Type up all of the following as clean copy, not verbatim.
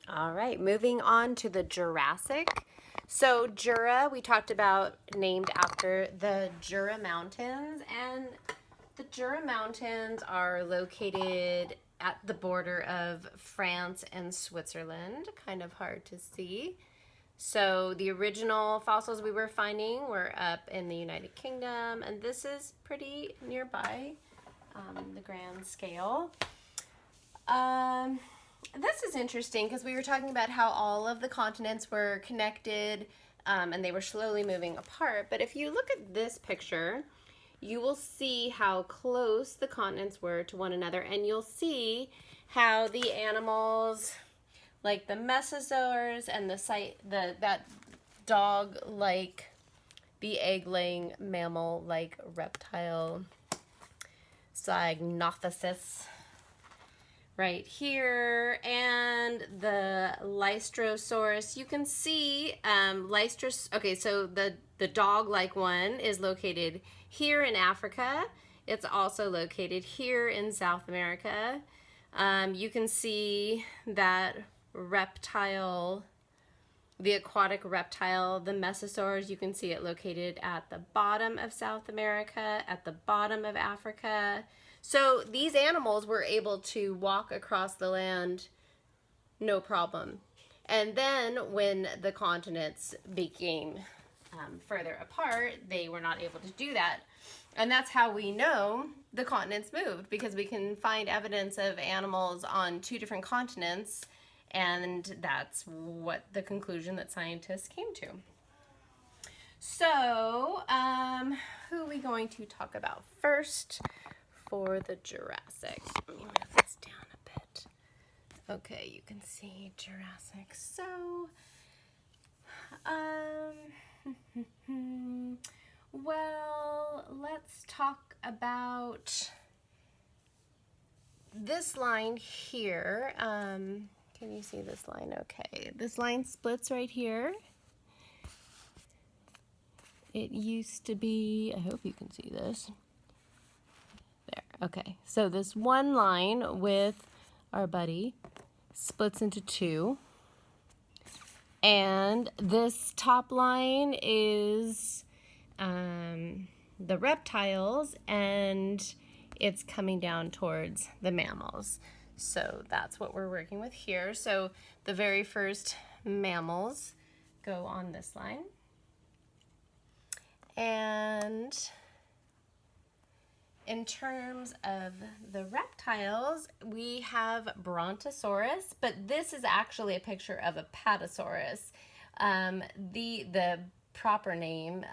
All right, moving on to the Jurassic. So Jura, we talked about, named after the Jura Mountains, and the Jura Mountains are located at the border of France and Switzerland. Kind of hard to see. So the original fossils we were finding were up in the United Kingdom, and this is pretty nearby, the grand scale. This is interesting because we were talking about how all of the continents were connected, and they were slowly moving apart. But if you look at this picture, you will see how close the continents were to one another, and you'll see how the animals, like the Mesozoics and that dog-like, the egg-laying mammal-like reptile, Stegosaurus, right here, and the Lystrosaurus. You can see okay, so the dog-like one is located here in Africa. It's also located here in South America. You can see that reptile, the aquatic reptile, the Mesosaurs. You can see it located at the bottom of South America, at the bottom of Africa. So these animals were able to walk across the land no problem. And then when the continents became further apart, they were not able to do that. And that's how we know the continents moved, because we can find evidence of animals on two different continents, and that's what the conclusion that scientists came to. So, who are we going to talk about first for the Jurassic? Let me move this down a bit. Okay, you can see Jurassic. So, well, let's talk about this line here. Can you see this line? Okay, this line splits right here. It used to be, I hope you can see this. There, okay. So this one line with our buddy splits into two. And this top line is the reptiles, and it's coming down towards the mammals. So that's what we're working with here. So the very first mammals go on this line. And in terms of the reptiles, we have Brontosaurus, but this is actually a picture of a Patasaurus. The proper name,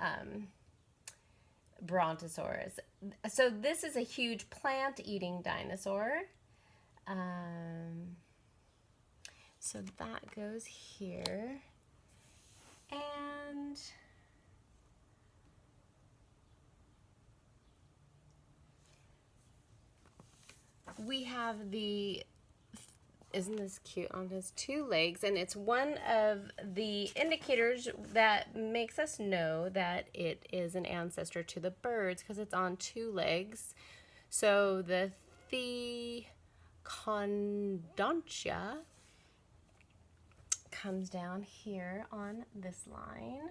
Brontosaurus. So this is a huge plant-eating dinosaur. So that goes here. And we have isn't this cute, on his two legs, and it's one of the indicators that makes us know that it is an ancestor to the birds, because it's on two legs. So the Thecondontia comes down here on this line.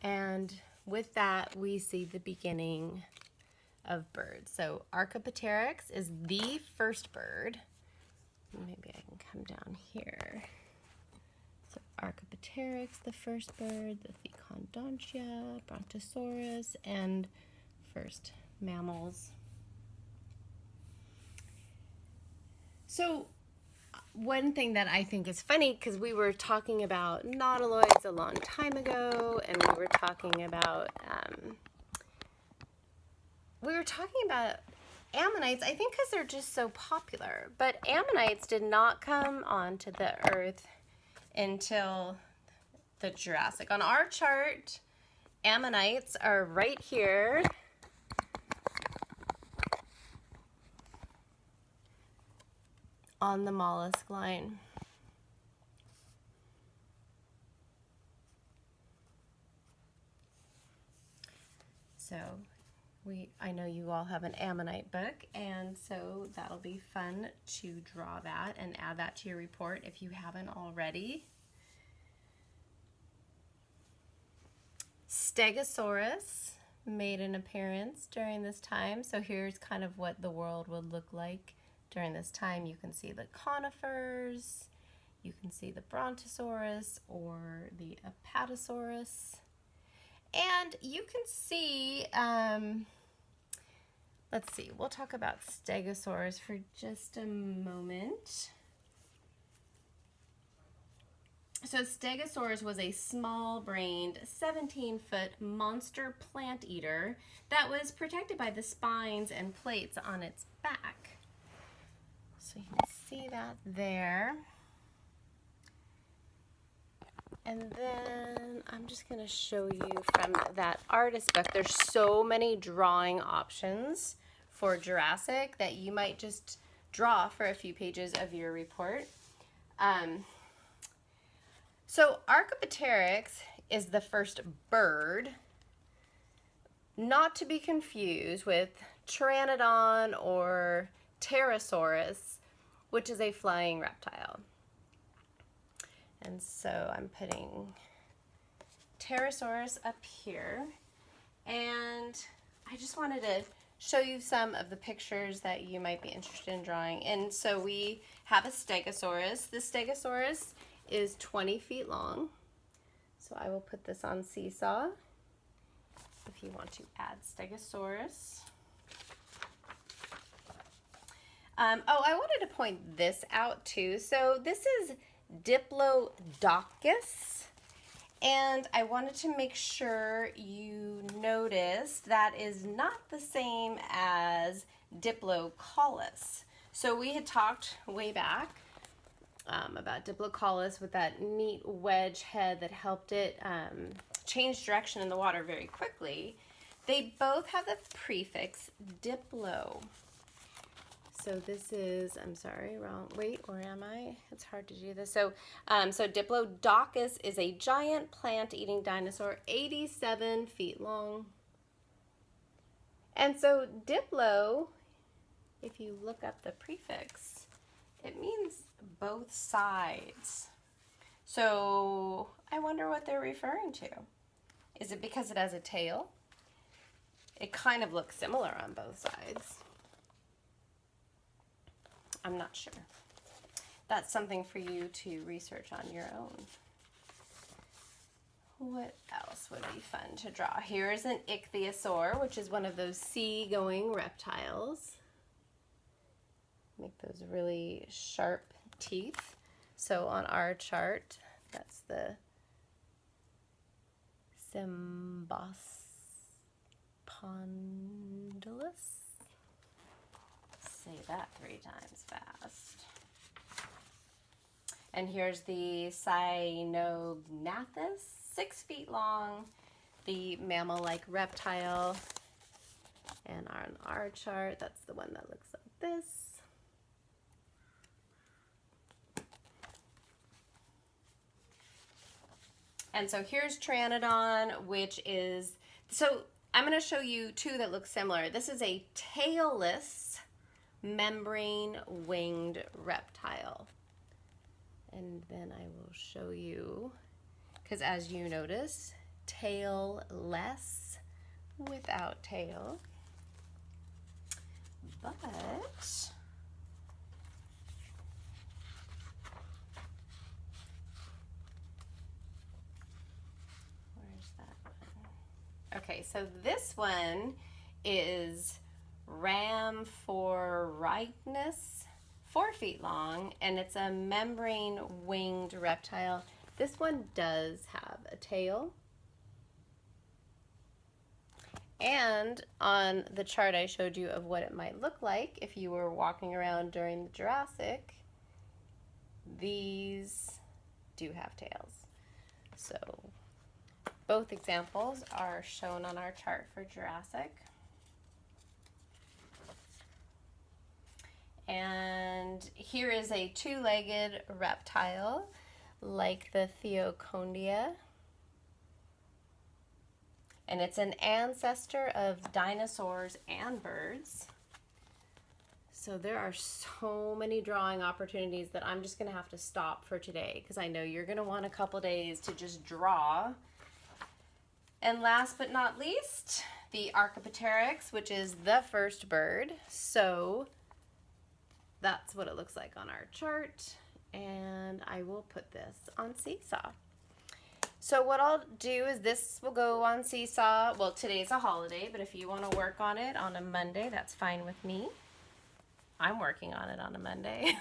And with that, we see the beginning of birds. So Archaeopteryx is the first bird. Maybe I can come down here. So Archaeopteryx, the first bird, the Thecondontia, Brontosaurus, and first mammals. So one thing that I think is funny, because we were talking about nautiloids a long time ago, and we were talking about ammonites, I think because they're just so popular. But ammonites did not come onto the earth until the Jurassic. On our chart, ammonites are right here. On the mollusk line. So I know you all have an Ammonite book, and so that'll be fun to draw that and add that to your report if you haven't already. Stegosaurus made an appearance during this time, so here's kind of what the world would look like during this time. You can see the conifers, you can see the Brontosaurus or the Apatosaurus, and you can see, let's see, we'll talk about Stegosaurus for just a moment. So Stegosaurus was a small-brained, 17-foot monster plant eater that was protected by the spines and plates on its back. So you can see that there. And then I'm just going to show you from that artist book. There's so many drawing options for Jurassic that you might just draw for a few pages of your report. So Archaeopteryx is the first bird, not to be confused with Pteranodon or Pterosaurus, which is a flying reptile. And so I'm putting Pterosaurus up here, and I just wanted to show you some of the pictures that you might be interested in drawing. And so we have a Stegosaurus. The Stegosaurus is 20 feet long. So I will put this on Seesaw if you want to add Stegosaurus. Oh, I wanted to point this out too. So this is Diplodocus, and I wanted to make sure you noticed that is not the same as Diplodocus. So we had talked way back about Diplodocus with that neat wedge head that helped it change direction in the water very quickly. They both have the prefix diplo. So this is, I'm sorry, wrong, wait, where am I? It's hard to do this. So Diplodocus is a giant plant-eating dinosaur, 87 feet long. And so diplo, if you look up the prefix, it means both sides. So I wonder what they're referring to. Is it because it has a tail? It kind of looks similar on both sides. I'm not sure. That's something for you to research on your own. What else would be fun to draw? Here is an Ichthyosaur, which is one of those sea-going reptiles. Make those really sharp teeth. So on our chart, that's the Symbospondylus. Say that 3 times fast. And here's the Cynognathus, 6 feet long, the mammal-like reptile. And on our chart, that's the one that looks like this. And so here's Pteranodon, which is, so I'm going to show you 2 that look similar. This is a tailless membrane winged reptile. And then I will show you, because as you notice, tailless without tail. But where's that one? Okay, so this one is Rhamphorhynchus, 4 feet long, and it's a membrane winged reptile. This one does have a tail. And on the chart I showed you of what it might look like if you were walking around during the Jurassic, these do have tails. So both examples are shown on our chart for Jurassic. And here is a 2-legged reptile like the Theocondia. and it's an ancestor of dinosaurs and birds. So there are so many drawing opportunities that I'm just going to have to stop for today because I know you're going to want a couple days to just draw. And last but not least, the Archaeopteryx, which is the first bird. So that's what it looks like on our chart. And I will put this on Seesaw. So what I'll do is this will go on Seesaw. Well, today's a holiday, but if you want to work on it on a Monday, that's fine with me. I'm working on it on a Monday.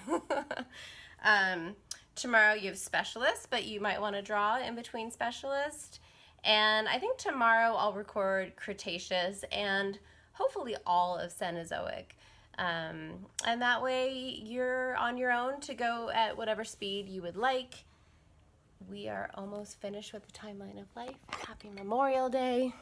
Tomorrow you have Specialist, but you might want to draw in between Specialist. And I think tomorrow I'll record Cretaceous and hopefully all of Cenozoic. And that way you're on your own to go at whatever speed you would like. We are almost finished with the timeline of life. Happy Memorial Day.